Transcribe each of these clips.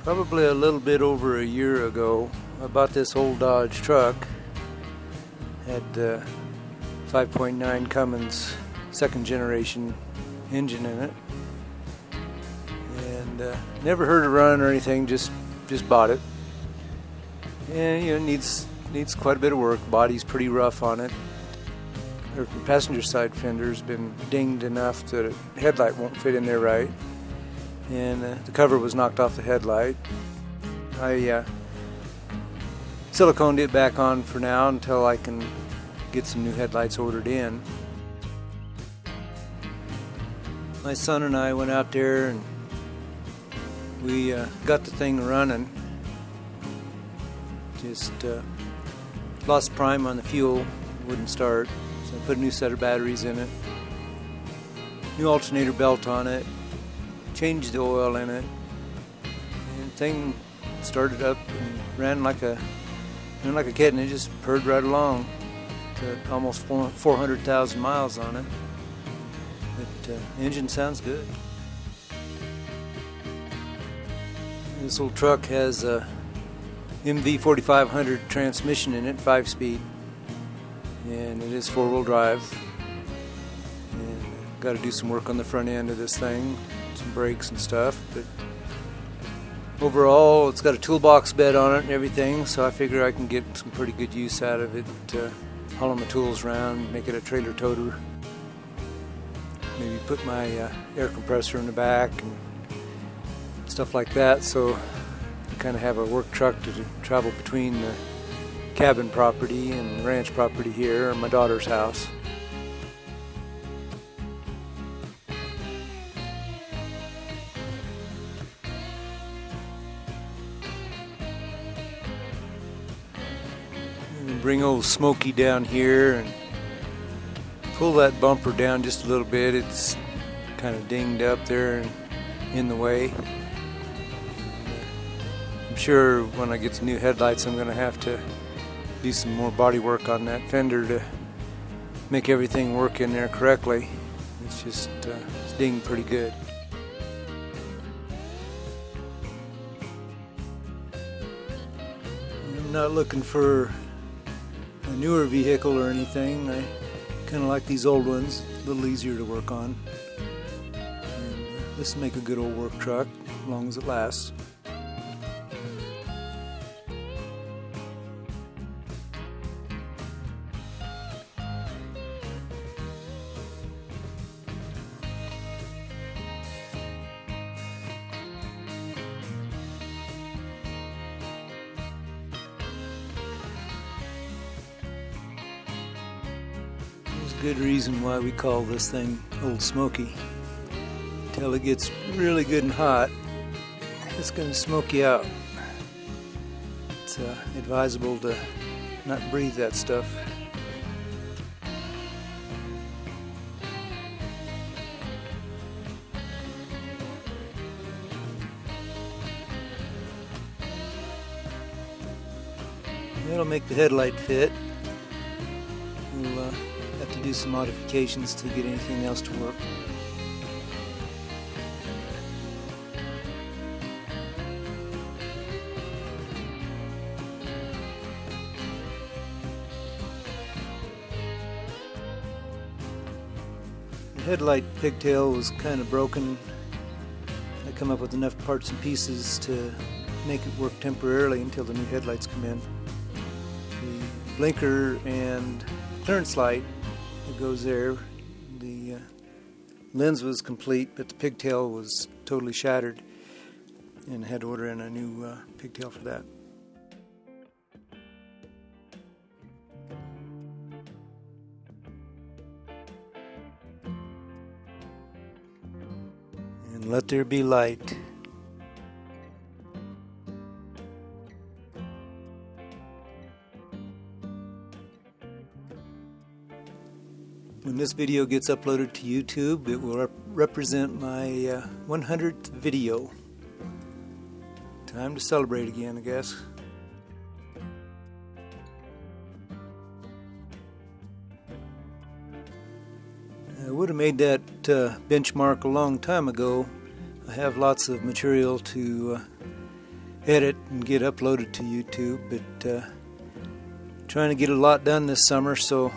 Probably a little bit over a year ago, I bought this old Dodge truck. Had 5.9 Cummins second generation engine in it, and never heard it run or anything. Just bought it, and needs quite a bit of work. Body's pretty rough on it. The passenger side fender's been dinged enough that a headlight won't fit in there right, and the cover was knocked off the headlight. I siliconed it back on for now until I can get some new headlights ordered in. My son and I went out there and we got the thing running. Just lost prime on the fuel, wouldn't start. So I put a new set of batteries in it, new alternator belt on it, changed the oil in it, and the thing started up and ran like a kitten. It just purred right along to almost 400,000 miles on it. But the engine sounds good. This old truck has a MV 4500 transmission in it, 5-speed, and it is 4-wheel drive. And got to do some work on the front end of this thing, some brakes and stuff. But overall, it's got a toolbox bed on it and everything, so I figure I can get some pretty good use out of it. Haul my tools around, make it a trailer toter. Maybe put my air compressor in the back and stuff like that, so I kind of have a work truck to travel between the cabin property and ranch property here, or my daughter's house. Bring old Smokey down here and pull that bumper down just a little bit. It's kind of dinged up there and in the way. I'm sure when I get some new headlights I'm going to have to do some more body work on that fender to make everything work in there correctly. It's just it's dinged pretty good. I'm not looking for a newer vehicle or anything. I kind of like these old ones, a little easier to work on. And this will make a good old work truck as long as it lasts. Good reason why we call this thing Old Smoky. Till it gets really good and hot, it's going to smoke you out. It's advisable to not breathe that stuff. That'll make the headlight fit. We'll have to do some modifications to get anything else to work. The headlight pigtail was kind of broken. I come up with enough parts and pieces to make it work temporarily until the new headlights come in. The blinker and clearance light that goes there, the lens was complete, but the pigtail was totally shattered, and I had to order in a new pigtail for that. And let there be light. When this video gets uploaded to YouTube, it will represent my 100th video. Time to celebrate again, I guess. I would have made that benchmark a long time ago. I have lots of material to edit and get uploaded to YouTube, but trying to get a lot done this summer, so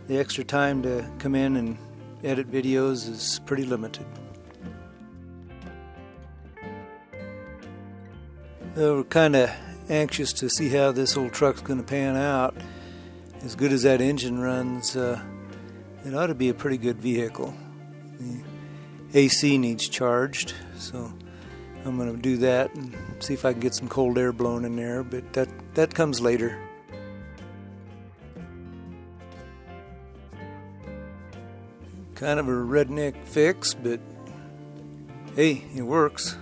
the extra time to come in and edit videos is pretty limited. We're kind of anxious to see how this old truck's going to pan out. As good as that engine runs, it ought to be a pretty good vehicle. The AC needs charged, so I'm going to do that and see if I can get some cold air blown in there, but that comes later. Kind of a redneck fix, but hey, it works.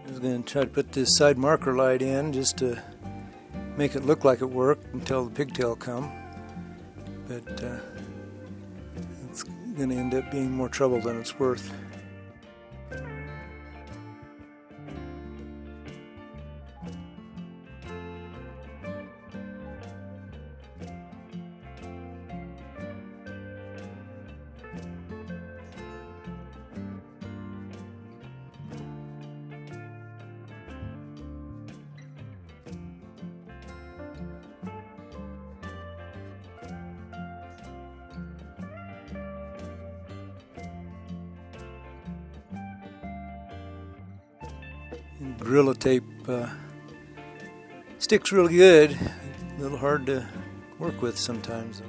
I was going to try to put this side marker light in just to make it look like it worked until the pigtail come, but it's going to end up being more trouble than it's worth. Gorilla tape sticks really good. A little hard to work with sometimes, though.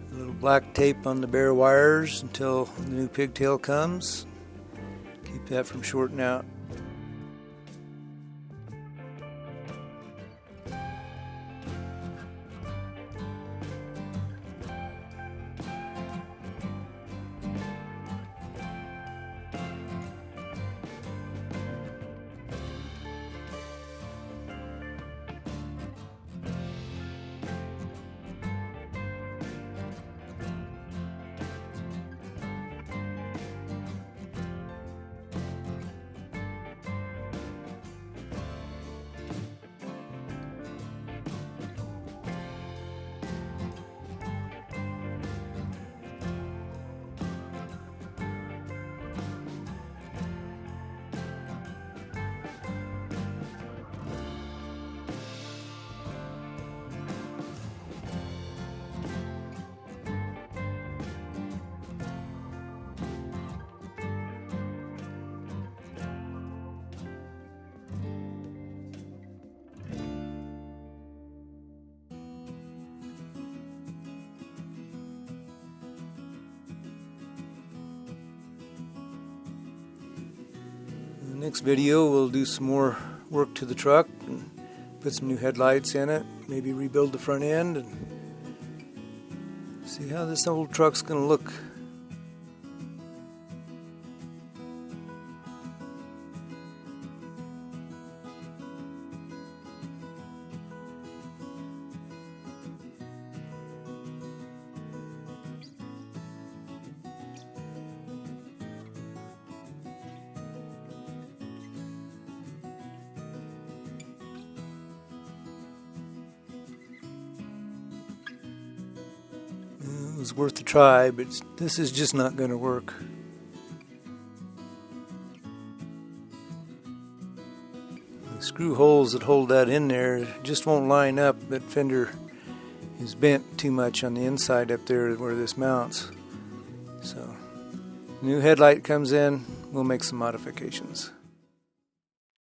A little black tape on the bare wires until the new pigtail comes. Keep that from shorting out. In the next video we'll do some more work to the truck and put some new headlights in it, maybe rebuild the front end and see how this old truck's going to look. It was worth a try, but this is just not going to work. screw holes that hold that in there just won't line up. That fender is bent too much on the inside up there where this mounts. So, new headlight comes in, we'll make some modifications.